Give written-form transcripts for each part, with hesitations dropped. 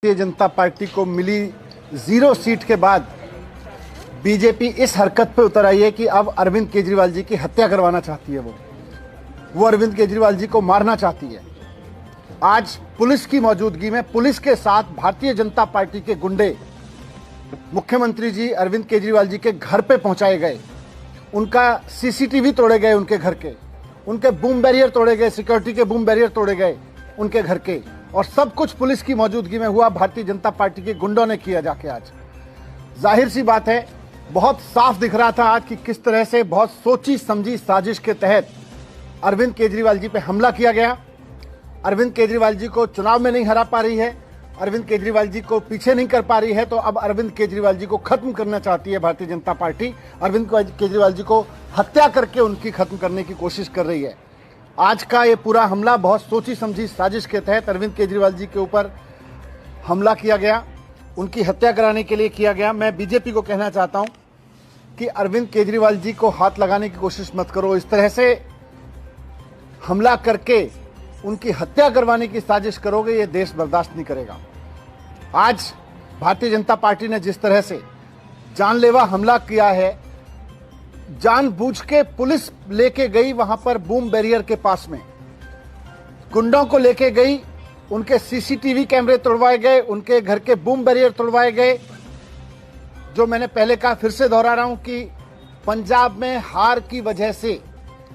Bharatiya Janata party को मिली 0 seat के बाद बीजेपी इस हरकत पे उतर आई है कि अब अरविंद केजरीवाल जी की हत्या करवाना चाहती है। वो अरविंद केजरीवाल जी को मारना चाहती है। आज पुलिस की मौजूदगी में पुलिस के साथ भारतीय जनता पार्टी के गुंडे मुख्यमंत्री जी अरविंद केजरीवाल जी के घर पे पहुंचाए गए। उनका सीसीटीवी तोड़े गए, उनके घर के, उनके बूम बैरियर तोड़े गए, सिक्योरिटी के बूम बैरियर तोड़े गए उनके घर के, और सब कुछ पुलिस की मौजूदगी में हुआ। भारतीय जनता पार्टी के गुंडों ने किया जाके। आज जाहिर सी बात है, बहुत साफ दिख रहा था आज कि किस तरह से बहुत सोची समझी साजिश के तहत अरविंद केजरीवाल जी पे हमला किया गया। अरविंद केजरीवाल जी को चुनाव में नहीं हरा पा रही है, अरविंद केजरीवाल जी को पीछे नहीं कर पा रही है, तो अब अरविंद केजरीवाल जी को खत्म करना चाहती है भारतीय जनता पार्टी। अरविंद केजरीवाल जी को हत्या करके उनकी खत्म करने की कोशिश कर रही है। आज का ये पूरा हमला बहुत सोची समझी साजिश के तहत अरविंद केजरीवाल जी के ऊपर हमला किया गया, उनकी हत्या कराने के लिए किया गया। मैं बीजेपी को कहना चाहता हूं कि अरविंद केजरीवाल जी को हाथ लगाने की कोशिश मत करो। इस तरह से हमला करके उनकी हत्या करवाने की साजिश करोगे, ये देश बर्दाश्त नहीं करेगा। आज भारतीय जनता पार्टी ने जिस तरह से जानलेवा हमला किया है, जानबूझ के पुलिस लेके गई वहां पर बूम बैरियर के पास में, गुंडों को लेके गई, उनके सीसीटीवी कैमरे तोड़वाए गए, उनके घर के बूम बैरियर तोड़वाए गए। जो मैंने पहले कहा, फिर से दोहरा रहा हूं कि पंजाब में हार की वजह से,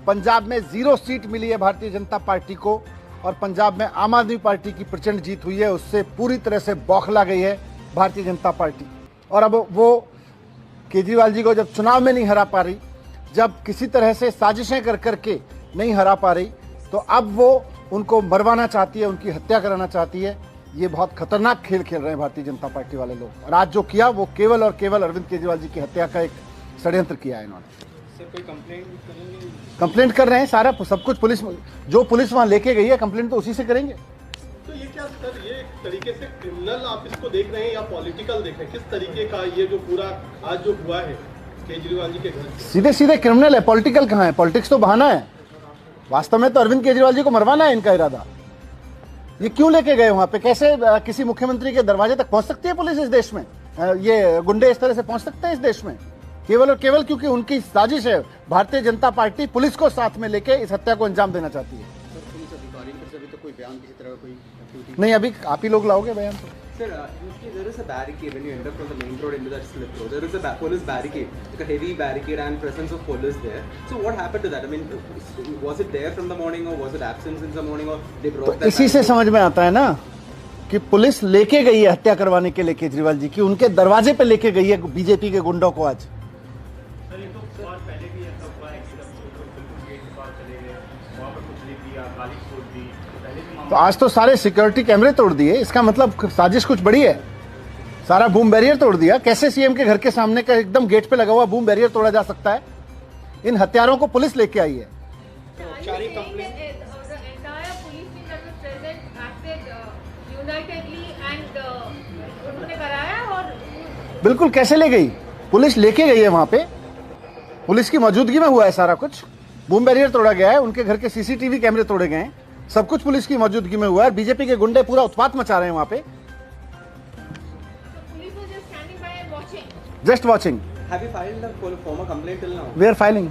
पंजाब में 0 सीट मिली है भारतीय जनता पार्टी को, और पंजाब में आम आदमी पार्टी की प्रचंड जीत हुई है। उससे पूरी तरह से बौखला गई है भारतीय जनता पार्टी। और अब वो केजरीवाल जी को जब चुनाव में नहीं हरा पा रही, जब किसी तरह से साजिशें कर करके नहीं हरा पा रही, तो अब वो उनको मरवाना चाहती है, उनकी हत्या कराना चाहती है। ये बहुत खतरनाक खेल खेल रहे हैं भारतीय जनता पार्टी वाले लोग। और आज जो किया वो केवल और केवल अरविंद केजरीवाल जी की हत्या का एक षड्यंत्र किया है इन्होंने। सर, कोई कंप्लेंट कर रहे हैं, सारा सब कुछ पुलिस, जो पुलिस वहां लेके गई है, कंप्लेंट तो उसी से करेंगे। तो ये क्या सर, ये एक तरीके से क्रिमिनल आप इसको देख रहे हैं या पॉलिटिकल देख रहे हैं? किस तरीके का ये जो पूरा आज जो हुआ है केजरीवाल जी के घर से? सीधे सीधे क्रिमिनल है, पॉलिटिकल कहाँ है? पॉलिटिक्स तो बहाना है। वास्तव में तो अरविंद केजरीवाल जी को मरवाना है इनका इरादा। ये क्यों लेके गए वहां पे? कैसे किसी मुख्यमंत्री के दरवाजे तक पहुंच सकती है पुलिस इस देश में? ये गुंडे इस तरह से पहुंच सकते हैं इस देश में? केवल और केवल क्योंकि उनकी साजिश है। भारतीय जनता पार्टी पुलिस को साथ में लेके इस हत्या को अंजाम देना चाहती है। नहीं, अभी आप ही लोग लाओगे बयान तो। Sir, there is a barricade when you enter from the main road into that slip road. There is a police barricade, like a heavy barricade, and presence of police there. So what happened to that? I mean, was it there from the morning, or was it absent since the morning, or they broke that? इसी से समझ में आता है ना कि police लेके गई है हत्या करवाने के लिए केजरीवाल जी की, उनके दरवाजे पे लेके गई है बीजेपी के गुंडों को। आज तो आज तो सारे सिक्योरिटी कैमरे तोड़ दिए। इसका मतलब साजिश कुछ बड़ी है। सारा बूम बैरियर तोड़ दिया। कैसे सीएम के घर के सामने का एकदम गेट पे लगा हुआ बूम बैरियर तोड़ा जा सकता है? इन हत्यारों को पुलिस लेके आई है। बिल्कुल, कैसे ले गई? पुलिस लेके गई है वहां पे, पुलिस की मौजूदगी में हुआ है सारा कुछ। बूम बैरियर तोड़ा गया है, उनके घर के सीसीटीवी कैमरे तोड़े गए हैं, सब कुछ पुलिस की मौजूदगी में हुआ है। बीजेपी के गुंडे पूरा उत्पात मचा रहे हैं वहां पे। Just watching. Have you filed a formal complaint till now? We are filing.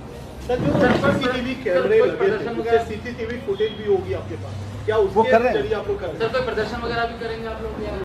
Sir, जो सीसीटीवी कैमरे लगे थे, उससे सीसीटीवी फुटेज भी होगी आपके पास, क्या उसके वो कर रहे हैं। जरिए आप लोग कर रहे हैं? सर, कोई प्रदर्शन वगैरह भी करेंगे आप लोग?